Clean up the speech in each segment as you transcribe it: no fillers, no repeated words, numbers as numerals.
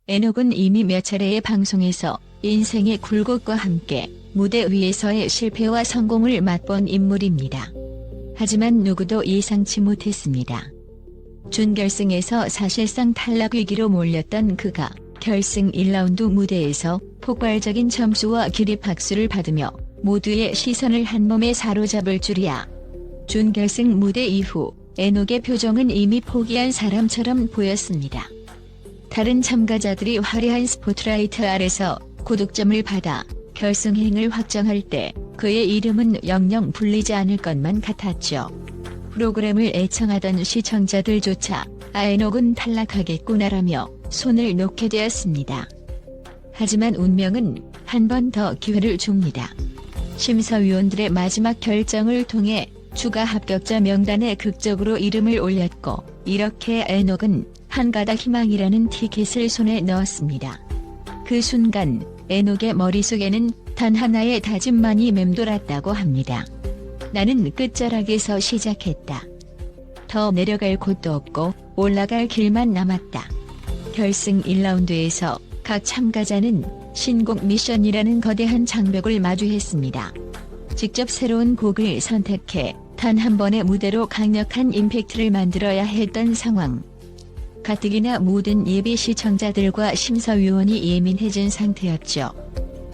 에녹은 이미 몇 차례의 방송에서 인생의 굴곡과 함께 무대 위에서의 실패와 성공을 맛본 인물입니다. 하지만 누구도 예상치 못했습니다. 준결승에서 사실상 탈락 위기로 몰렸던 그가 결승 1라운드 무대에서 폭발적인 점수와 기립박수를 받으며 모두의 시선을 한몸에 사로잡을 줄이야. 준결승 무대 이후 에녹의 표정은 이미 포기한 사람처럼 보였습니다. 다른 참가자들이 화려한 스포트라이트 아래서 고득점을 받아 결승행을 확정할 때 그의 이름은 영영 불리지 않을 것만 같았죠. 프로그램을 애청하던 시청자들조차 에녹은 탈락하겠구나라며 손을 놓게 되었습니다. 하지만 운명은 한 번 더 기회를 줍니다. 심사위원들의 마지막 결정을 통해 추가 합격자 명단에 극적으로 이름을 올렸고, 이렇게 에녹은 한 가닥 희망이라는 티켓을 손에 넣었습니다. 그 순간 에녹의 머릿속에는 단 하나의 다짐만이 맴돌았다고 합니다. 나는 끝자락에서 시작했다. 더 내려갈 곳도 없고 올라갈 길만 남았다. 결승 1라운드에서 각 참가자는 신곡 미션이라는 거대한 장벽을 마주했습니다. 직접 새로운 곡을 선택해 단 한 번의 무대로 강력한 임팩트를 만들어야 했던 상황. 가뜩이나 모든 예비 시청자들과 심사위원이 예민해진 상태였죠.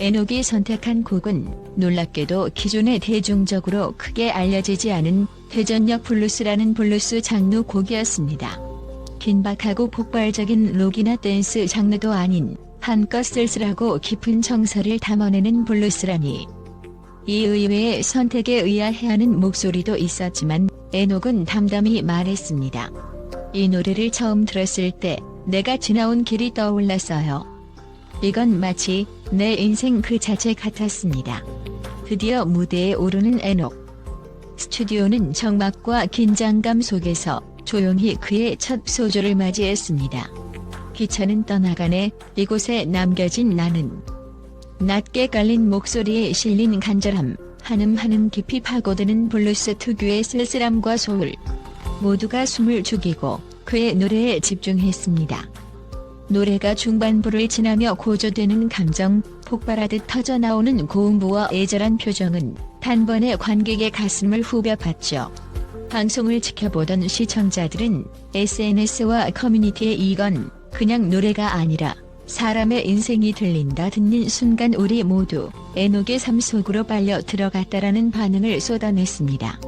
에녹이 선택한 곡은 놀랍게도 기존에 대중적으로 크게 알려지지 않은 회전력 블루스라는 블루스 장르 곡이었습니다. 긴박하고 폭발적인 록이나 댄스 장르도 아닌 한껏 쓸쓸하고 깊은 정서를 담아내는 블루스라니. 이 의외의 선택에 의아해하는 목소리도 있었지만 에녹은 담담히 말했습니다. 이 노래를 처음 들었을 때 내가 지나온 길이 떠올랐어요. 이건 마치 내 인생 그 자체 같았습니다. 드디어 무대에 오르는 에녹. 스튜디오는 정막과 긴장감 속에서 조용히 그의 첫 소조를 맞이했습니다. 기차는 떠나가네. 이곳에 남겨진 나는. 낮게 깔린 목소리에 실린 간절함, 한음 깊이 파고드는 블루스 특유의 쓸쓸함과 소울. 모두가 숨을 죽이고 그의 노래에 집중했습니다. 노래가 중반부를 지나며 고조되는 감정, 폭발하듯 터져나오는 고음부와 애절한 표정은 단번에 관객의 가슴을 후벼 봤죠. 방송을 지켜보던 시청자들은 SNS와 커뮤니티에 이건 그냥 노래가 아니라 사람의 인생이 들린다 듣는 순간 우리 모두 에녹의 삶 속으로 빨려 들어갔다라는 반응을 쏟아냈습니다.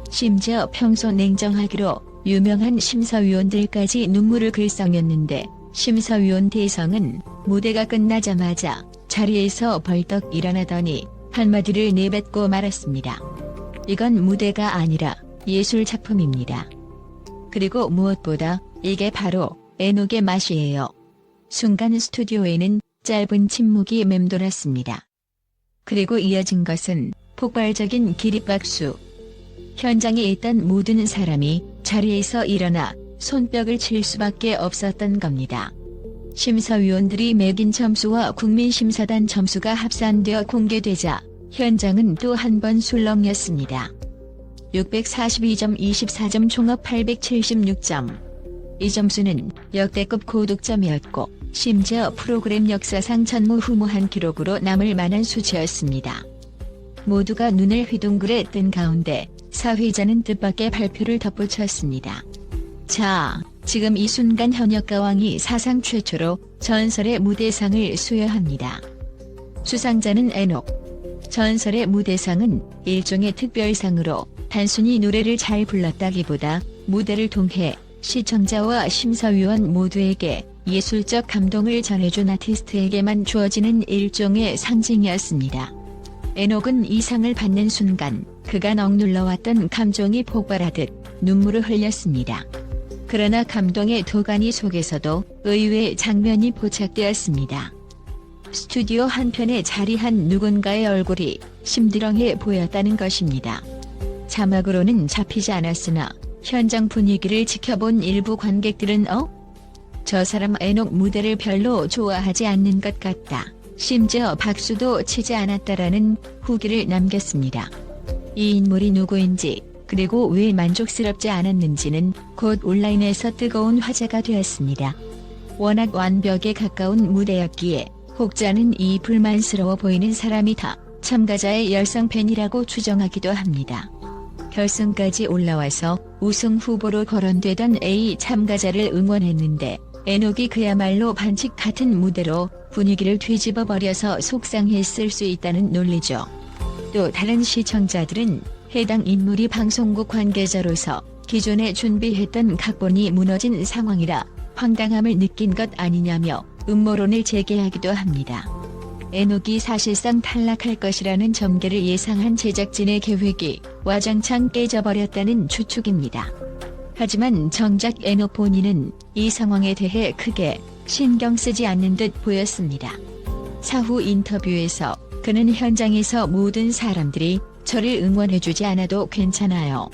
심지어 평소 냉정하기로 유명한 심사위원들까지 눈물을 글썽였는데 심사위원 대성은 무대가 끝나자마자 자리에서 벌떡 일어나더니 한마디를 내뱉고 말았습니다. 이건 무대가 아니라 예술 작품입니다. 그리고 무엇보다 이게 바로 에녹의 맛이에요. 순간 스튜디오에는 짧은 침묵이 맴돌았습니다. 그리고 이어진 것은 폭발적인 기립박수. 현장에 있던 모든 사람이 자리에서 일어나 손뼉을 칠 수밖에 없었던 겁니다. 심사위원들이 매긴 점수와 국민심사단 점수가 합산되어 공개되자 현장은 또 한 번 술렁였습니다. 642점 24점 총합 876점. 이 점수는 역대급 고득점이었고 심지어 프로그램 역사상 전무후무한 기록으로 남을 만한 수치였습니다. 모두가 눈을 휘둥그레 뜬 가운데 사회자는 뜻밖의 발표를 덧붙였습니다. 자, 지금 이 순간 현역가왕이 사상 최초로 전설의 무대상을 수여합니다. 수상자는 에녹. 전설의 무대상은 일종의 특별상으로 단순히 노래를 잘 불렀다기보다 무대를 통해 시청자와 심사위원 모두에게 예술적 감동을 전해준 아티스트에게만 주어지는 일종의 상징이었습니다. 에녹은 이 상을 받는 순간 그가 억눌러왔던 감정이 폭발하듯 눈물을 흘렸습니다. 그러나 감동의 도가니 속에서도 의외의 장면이 포착되었습니다. 스튜디오 한편에 자리한 누군가의 얼굴이 심드렁해 보였다는 것입니다. 자막으로는 잡히지 않았으나 현장 분위기를 지켜본 일부 관객들은 저 사람 에녹 무대를 별로 좋아하지 않는 것 같다. 심지어 박수도 치지 않았다라는 후기를 남겼습니다. 이 인물이 누구인지 그리고 왜 만족스럽지 않았는지는 곧 온라인에서 뜨거운 화제가 되었습니다. 워낙 완벽에 가까운 무대였기에 혹자는 이 불만스러워 보이는 사람이 다 참가자의 열성 팬이라고 추정하기도 합니다. 결승까지 올라와서 우승 후보로 거론되던 A 참가자를 응원했는데 에녹이 그야말로 반칙 같은 무대로 분위기를 뒤집어 버려서 속상했을 수 있다는 논리죠. 또 다른 시청자들은 해당 인물이 방송국 관계자로서 기존에 준비했던 각본이 무너진 상황이라 황당함을 느낀 것 아니냐며 음모론을 제기하기도 합니다. 에녹이 사실상 탈락할 것이라는 전개를 예상한 제작진의 계획이 와장창 깨져버렸다는 추측입니다. 하지만 정작 에녹 본인은 이 상황에 대해 크게 신경 쓰지 않는 듯 보였습니다. 사후 인터뷰에서 그는 현장에서 모든 사람들이 저를 응원해주지 않아도 괜찮아요.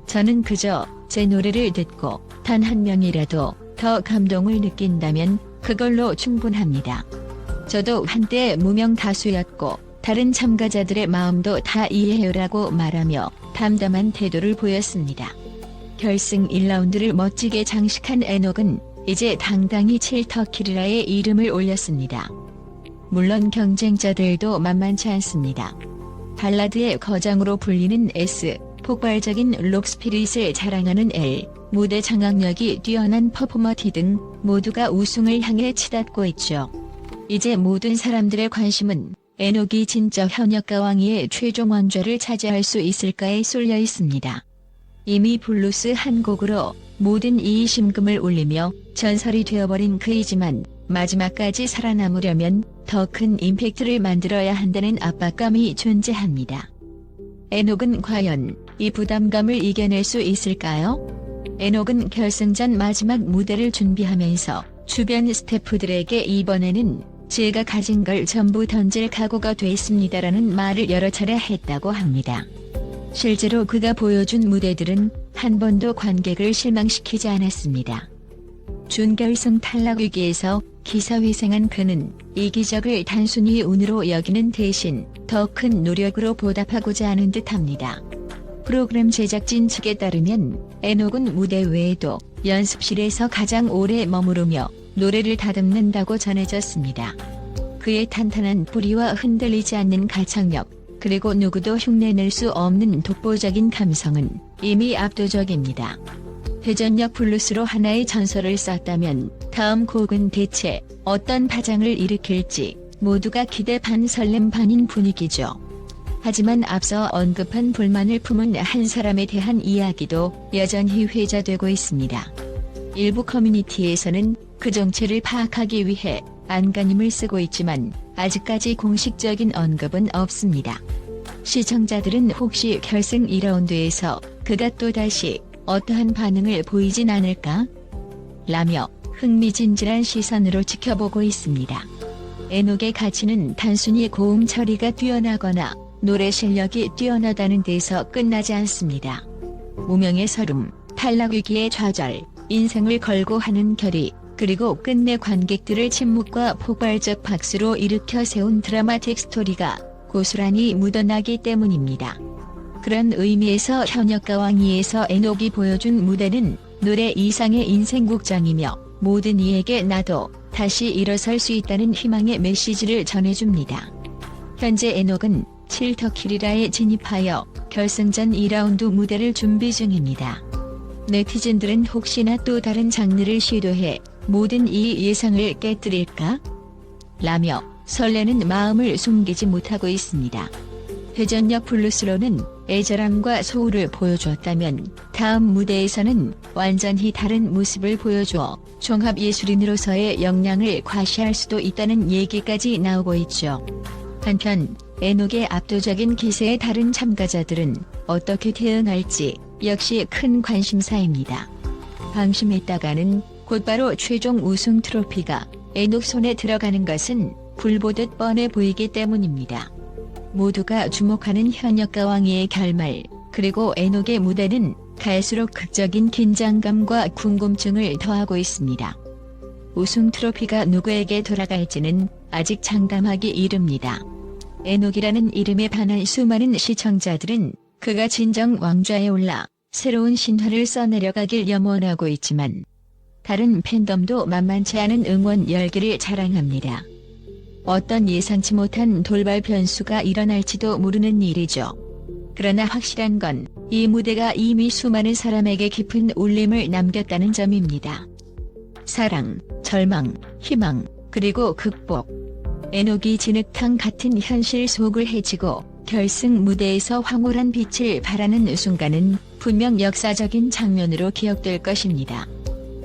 저는 그저 제 노래를 듣고 단 한 명이라도 더 감동을 느낀다면 그걸로 충분합니다. 저도 한때 무명 가수였고 다른 참가자들의 마음도 다 이해해요라고 말하며 담담한 태도를 보였습니다. 결승 1라운드를 멋지게 장식한 에녹은 이제 당당히 칠터키리라의 이름을 올렸습니다. 물론 경쟁자들도 만만치 않습니다. 발라드의 거장으로 불리는 S, 폭발적인 록스피릿을 자랑하는 L, 무대 장악력이 뛰어난 퍼포머 T 등 모두가 우승을 향해 치닫고 있죠. 이제 모든 사람들의 관심은 에녹이 진짜 현역가왕위의 최종 왕좌를 차지할 수 있을까에 쏠려 있습니다. 이미 블루스 한 곡으로 모든 이의심금을 울리며 전설이 되어버린 그이지만 마지막까지 살아남으려면 더 큰 임팩트를 만들어야 한다는 압박감이 존재합니다. 에녹은 과연 이 부담감을 이겨낼 수 있을까요? 에녹은 결승전 마지막 무대를 준비하면서 주변 스태프들에게 이번에는 제가 가진 걸 전부 던질 각오가 돼 있습니다라는 말을 여러 차례 했다고 합니다. 실제로 그가 보여준 무대들은 한 번도 관객을 실망시키지 않았습니다. 준결승 탈락 위기에서 기사회생한 그는 이 기적을 단순히 운으로 여기는 대신 더 큰 노력으로 보답하고자 하는 듯합니다. 프로그램 제작진 측에 따르면 에녹은 무대 외에도 연습실에서 가장 오래 머무르며 노래를 다듬는다고 전해졌습니다. 그의 탄탄한 뿌리와 흔들리지 않는 가창력, 그리고 누구도 흉내낼 수 없는 독보적인 감성은 이미 압도적입니다. 회전력 블루스로 하나의 전설을 쌓았다면 다음 곡은 대체 어떤 파장을 일으킬지 모두가 기대 반 설렘 반인 분위기죠. 하지만 앞서 언급한 불만을 품은 한 사람에 대한 이야기도 여전히 회자되고 있습니다. 일부 커뮤니티에서는 그 정체를 파악하기 위해 안간힘을 쓰고 있지만 아직까지 공식적인 언급은 없습니다. 시청자들은 혹시 결승 2라운드에서 그가 또다시 어떠한 반응을 보이진 않을까? 라며 흥미진진한 시선으로 지켜보고 있습니다. 에녹의 가치는 단순히 고음 처리가 뛰어나거나 노래 실력이 뛰어나다는 데서 끝나지 않습니다. 무명의 서름, 탈락 위기의 좌절, 인생을 걸고 하는 결의, 그리고 끝내 관객들을 침묵과 폭발적 박수로 일으켜 세운 드라마틱 스토리가 고스란히 묻어나기 때문입니다. 그런 의미에서 현역가왕위에서 에녹이 보여준 무대는 노래 이상의 인생극장이며 모든 이에게 나도 다시 일어설 수 있다는 희망의 메시지를 전해줍니다. 현재 에녹은 칠터키리라에 진입하여 결승전 2라운드 무대를 준비 중입니다. 네티즌들은 혹시나 또 다른 장르를 시도해 모든 이 예상을 깨뜨릴까? 라며 설레는 마음을 숨기지 못하고 있습니다. 회전력 블루스로는 애절함과 소울을 보여주었다면 다음 무대에서는 완전히 다른 모습을 보여주어 종합예술인으로서의 역량을 과시할 수도 있다는 얘기까지 나오고 있죠. 한편 에녹의 압도적인 기세에 다른 참가자들은 어떻게 대응할지 역시 큰 관심사입니다. 방심했다가는 곧바로 최종 우승 트로피가 에녹 손에 들어가는 것은 불보듯 뻔해 보이기 때문입니다. 모두가 주목하는 현역가왕위의 결말, 그리고 에녹의 무대는 갈수록 극적인 긴장감과 궁금증을 더하고 있습니다. 우승 트로피가 누구에게 돌아갈지는 아직 장담하기 이릅니다. 에녹이라는 이름에 반한 수많은 시청자들은 그가 진정 왕좌에 올라 새로운 신화를 써내려가길 염원하고 있지만 다른 팬덤도 만만치 않은 응원 열기를 자랑합니다. 어떤 예상치 못한 돌발 변수가 일어날지도 모르는 일이죠. 그러나 확실한 건 이 무대가 이미 수많은 사람에게 깊은 울림을 남겼다는 점입니다. 사랑, 절망, 희망, 그리고 극복. 에녹이 진흙탕 같은 현실 속을 헤치고 결승 무대에서 황홀한 빛을 발하는 순간은 분명 역사적인 장면으로 기억될 것입니다.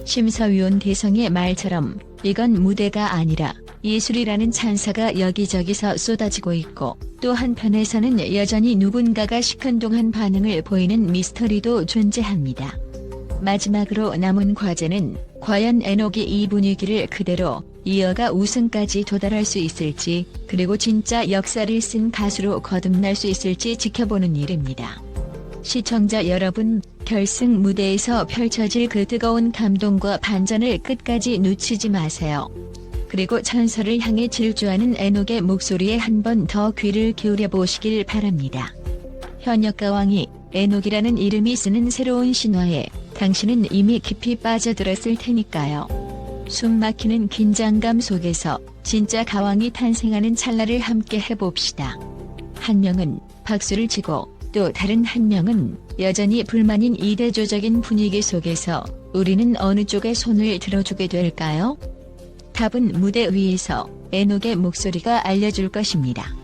심사위원 대성의 말처럼 이건 무대가 아니라 예술이라는 찬사가 여기저기서 쏟아지고 있고, 또 한편에서는 여전히 누군가가 시큰둥한 반응을 보이는 미스터리도 존재합니다. 마지막으로 남은 과제는 과연 에녹이 이 분위기를 그대로 이어가 우승까지 도달할 수 있을지, 그리고 진짜 역사를 쓴 가수로 거듭날 수 있을지 지켜보는 일입니다. 시청자 여러분, 결승 무대에서 펼쳐질 그 뜨거운 감동과 반전을 끝까지 놓치지 마세요. 그리고 천설을 향해 질주하는 에녹의 목소리에 한 번 더 귀를 기울여 보시길 바랍니다. 현역가왕이 에녹이라는 이름이 쓰는 새로운 신화에 당신은 이미 깊이 빠져들었을 테니까요. 숨막히는 긴장감 속에서 진짜 가왕이 탄생하는 찰나를 함께 해봅시다. 한 명은 박수를 치고 또 다른 한 명은 여전히 불만인 이대조적인 분위기 속에서 우리는 어느 쪽에 손을 들어주게 될까요? 답은 무대 위에서 에녹의 목소리가 알려줄 것입니다.